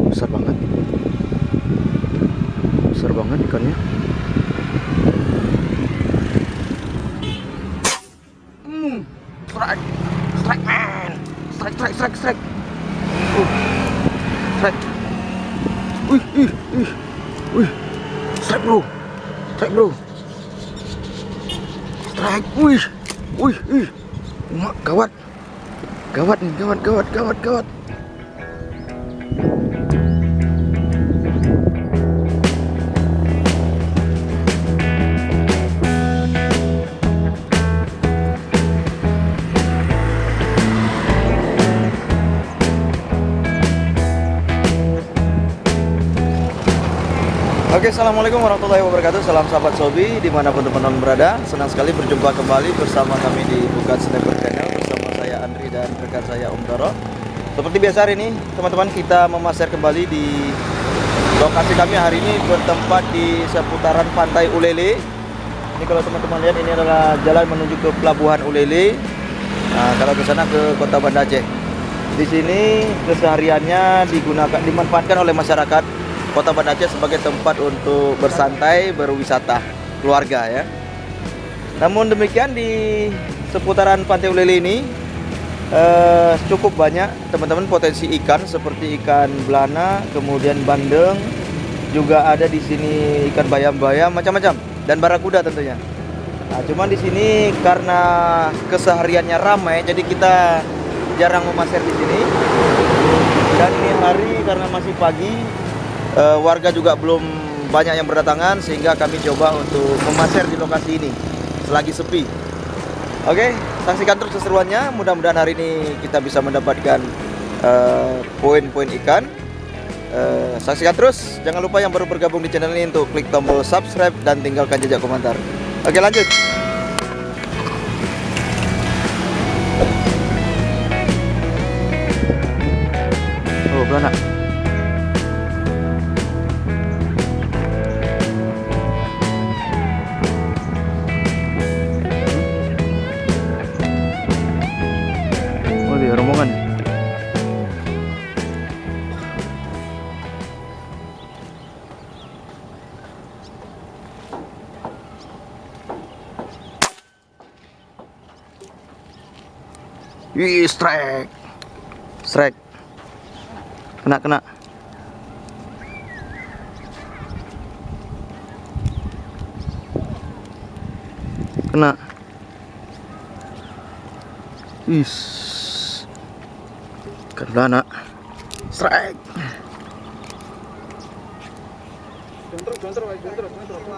Besar banget. Besar banget ikannya. Strike. Strike man. Strike. Strike. Wih. Strike bro. Strike. Wih. Gawat. Gawat nih. Oke, assalamualaikum warahmatullahi wabarakatuh. Salam sahabat Sobi dimanapun teman-teman berada. Senang sekali berjumpa kembali bersama kami di Bukan Sniper Channel bersama saya Andri dan rekan saya Om Toro. Seperti biasa hari ini teman-teman kita memasar kembali di lokasi kami hari ini bertempat di seputaran Pantai Ulele. Ini kalau teman-teman lihat ini adalah jalan menuju ke Pelabuhan Ulele. Nah, kalau ke sana ke Kota Banda Aceh. Di sini kesehariannya dimanfaatkan oleh masyarakat Kota Banda Aceh sebagai tempat untuk bersantai, berwisata keluarga ya. Namun demikian di seputaran Pantai Ulele ini cukup banyak teman-teman potensi ikan seperti ikan belana, kemudian bandeng, juga ada di sini ikan bayam-bayam macam-macam dan barakuda tentunya. Nah, cuman di sini karena kesehariannya ramai jadi kita jarang memasar di sini. Dan ini hari karena masih pagi, warga juga belum banyak yang berdatangan sehingga kami coba untuk memasar di lokasi ini selagi sepi. Oke, saksikan terus keseruannya. Mudah-mudahan hari ini kita bisa mendapatkan poin-poin ikan. Saksikan terus. Jangan lupa yang baru bergabung di channel ini untuk klik tombol subscribe dan tinggalkan jejak komentar. Oke, lanjut. Oh, belana. Rombongan. Wih, strike. Kena. Belana. Strike.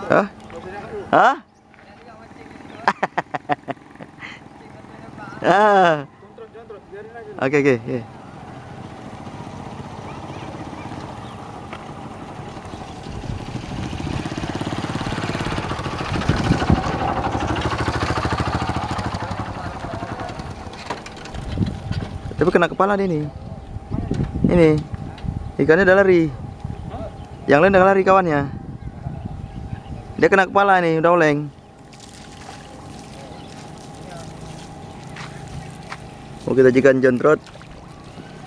Hah? Oke. Tapi kena kepala dia nih. Ini ikannya udah lari. Yang lain udah lari kawannya. Dia kena kepala nih, udah oleng. Oh, kita jikan jontrot.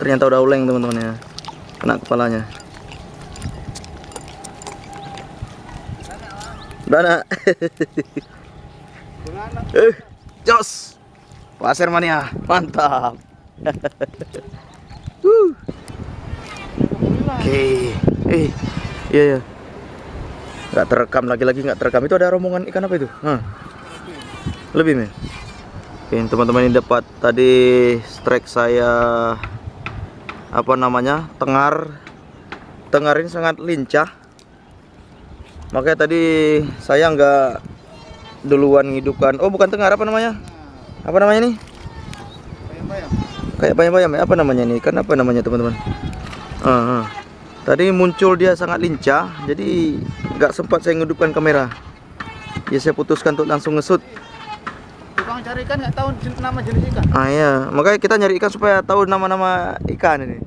Ternyata udah oleng teman-teman ya. Kena kepalanya. Belana. Jos. Pasir mania, mantap. Oke. Iya. Nggak terekam lagi nggak terekam. Itu ada rombongan ikan apa itu? Lebih men. Oke, teman-teman ini dapat tadi strike saya tengar ini sangat lincah. Makanya tadi saya nggak duluan ngidupkan. Oh, bukan tengar, apa namanya nih? Kayak bayam-bayam ya, apa namanya nih? Kan apa namanya teman-teman? Tadi muncul dia sangat lincah, jadi nggak sempat saya ngidupkan kamera. Ya saya putuskan untuk langsung ngesut. Tukang cari ikan nggak tahu nama jenis ikan. Iya, makanya kita nyari ikan supaya tahu nama-nama ikan ini.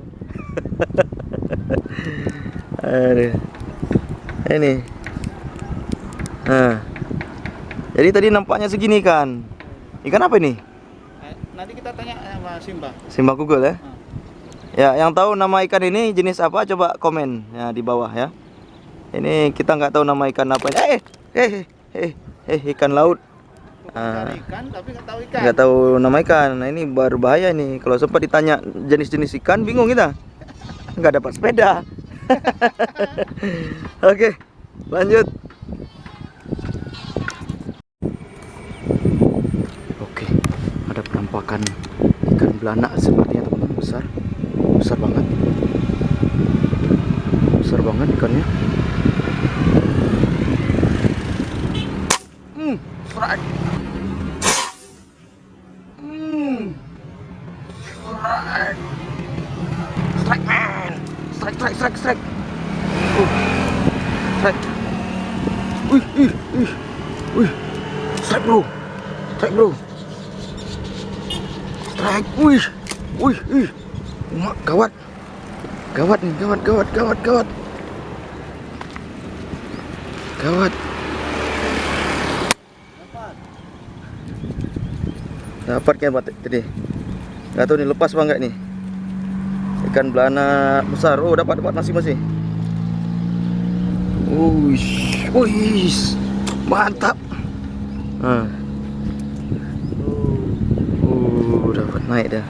Ini. Jadi tadi nampaknya segini ikan. Ikan apa ini? Nanti kita tanya sama Simba. Simba Google ya. Ya, yang tahu nama ikan ini jenis apa coba komen ya di bawah ya. Ini kita nggak tahu nama ikan apa ini. Ikan laut. Cari ikan tapi nggak tahu ikan. Nggak tahu nama ikan. Nah, ini berbahaya nih. Kalau sempat ditanya jenis-jenis ikan, bingung kita. Nggak dapat sepeda. Oke, lanjut. Oke, ada penampakan ikan belanak sepertinya teman-teman, besar banget, ikannya. Strike. Strike man, strike. Strike. Wih, strike bro. Strike, wih. Gawat nih, gawat. Dapat kan tadi? Gak tahu nih lepas apa enggak nih. Ikan belanak besar. Oh, dapat masih. Wih, mantap. Dapat naik dah.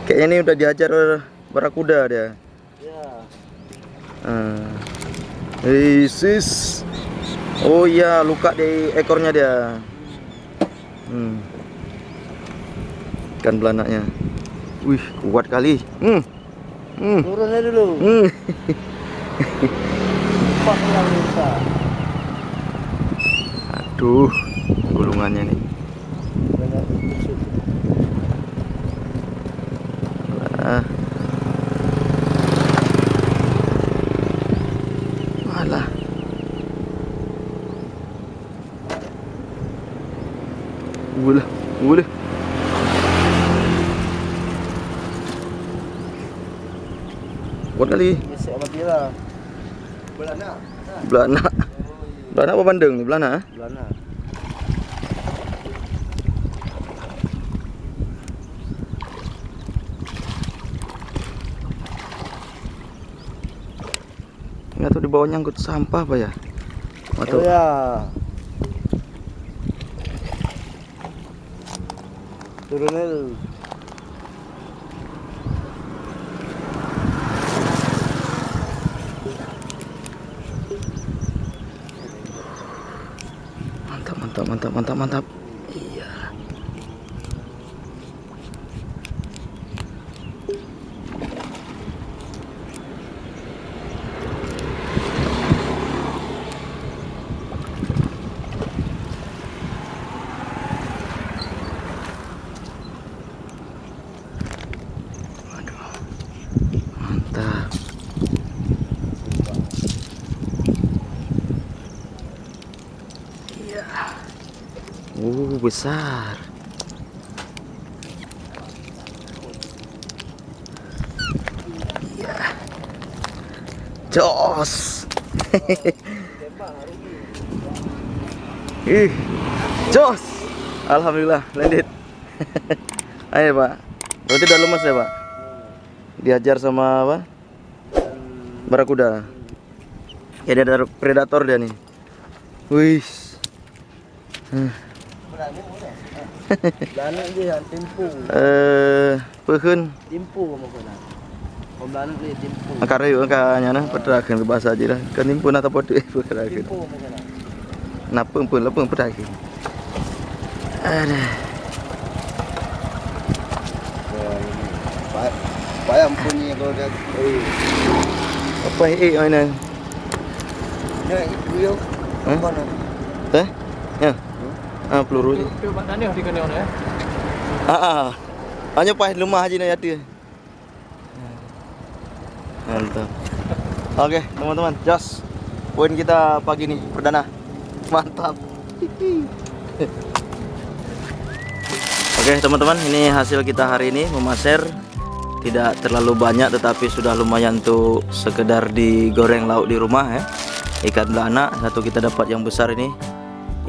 Kayaknya ini udah dihajar barakuda dia. Isis. Oh iya, luka di ekornya dia. Ikan belanaknya. Wih, kuat kali. Turunnya dulu. Aduh, gulungannya nih. Malah. Boleh. Kuat kali. Belanak apa bandeng nih? Belanak. Nggak tahu di bawah nyangkut sampah apa ya? Atau ya. Turunin. Mantap. Iya. Aduh. Mantap. Iya. Besar. Iya. Jos. Jos. Alhamdulillah, landed. Ayo, Pak. Berarti udah lemas ya, Pak? Diajar sama apa? Barakuda. Ya, dia ada predator dia nih. Wih. Belanak dia timpu. Peuheun. Timpu mungkin. Belanak dia timpu. Akar yuk kayaknya nah pedagang bahasa aja lah. Kan timpu atau podo pedagang. Timpu mungkin. Napung pedagang. Ada. Bayam punya kalau dia. Apa mana? Ya, itu yo. Mana? Teh? Ya. Peluru je. Coba tanya di kene ya. Hanya pahit lemah aja nih dia. Mantap. Oke, teman-teman, jos. Poin kita pagi nih perdana. Mantap. Oke, teman-teman, ini hasil kita hari ini memaser. Tidak terlalu banyak tetapi sudah lumayan untuk sekedar digoreng lauk di rumah ya. Ikan belanak satu kita dapat yang besar ini.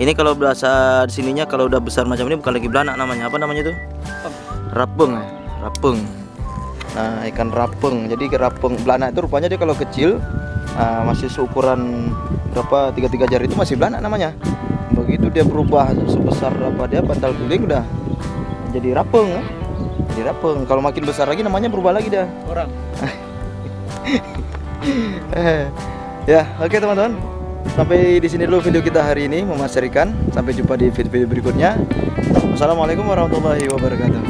Ini kalau bahasa di sininya kalau udah besar macam ini bukan lagi belanak namanya. Apa namanya itu? Rapeng ya. Rapeng. Nah, ikan rapeng. Jadi rapeng belanak itu rupanya dia kalau kecil masih seukuran berapa 3 jari itu masih belanak namanya. Begitu dia berubah sebesar apa dia pantal guling udah jadi rapeng ya. Jadi rapeng. Kalau makin besar lagi namanya berubah lagi dia. Orang. Ya, oke teman-teman. Sampai di sini dulu video kita hari ini memasak ikan. Sampai jumpa di video-video berikutnya. Wassalamualaikum warahmatullahi wabarakatuh.